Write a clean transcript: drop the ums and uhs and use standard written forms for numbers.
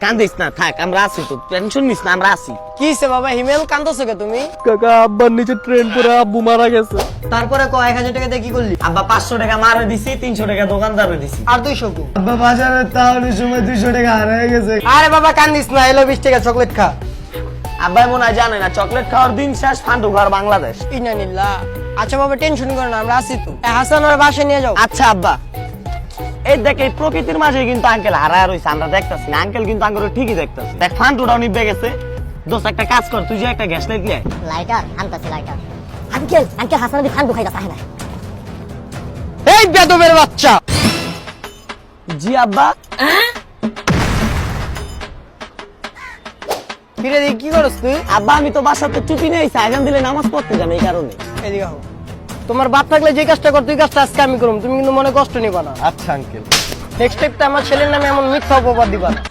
কান্দিস না, থাক, আমরা আছি তো, টেনশন নিস না, আমরা আছি। কি হইছে বাবা হিমেল, কান্দছো কে তুমি? কাকা আব্বার নিচে ট্রেন করে আব্বু মারা গেছে। তারপরে ক 1000 টাকা দিয়ে কি করলি? আব্বা 500 টাকা মারে দিছি, 300 টাকা দোকানদারে দিছি। আর 200 কো? আব্বা বাজারে তাহলে সময় 200 টাকা হারিয়ে গেছে। আরে বাবা কান্দিস না, এলো 20 টাকা চকলেট খা। আব্বা মনে হয় জানে না, চকলেট খাওয়ার দিন শেষ, ফান্ডু ঘর বাংলাদেশ। ইনানিল্লাহ। আচ্ছা বাবা টেনশন করো না, আমরা আছি তো। হাসান আর বাসায় নিয়ে যাও। আচ্ছা আব্বা, এই দেখ, এই প্রকৃতির মাঝে কিন্তু আঙ্কেল হারায় রইছে, আমরা দেখতাছি না, আঙ্কেল কিন্তু আঙ্কেল ঠিকই দেখতাছি। দেখ ফান্ডুটাও নিবে গেছে। দোস্ত একটা কাজ কর, তুই যে একটা গ্যাস লাইট লিয়ে আয়। লাইটার আনতাছি লাইটার। আঙ্কেল আঙ্কেল হাসান দি ফান ঢুকাইতা তাহে না। এই বেদবের বাচ্চা। জি আব্বা। ফিরে দি কি করছ তুই? আব্বা আমি তো বাসাতে চুপি নেই, আজান দিলে নামাজ পড়তে যান, এই কারণে। এদিকে আও। তোমার বাপ থাকলে যে কাজটা কর তুই কাজটা আজকে আমি করুম, তুমি কিন্তু মনে কষ্ট নিবা না। আচ্ছা আঙ্কেল। নেক্সট টাইমটা আমার ছেলের নামে এমন মিথ্যা অপবাদ দিবা না।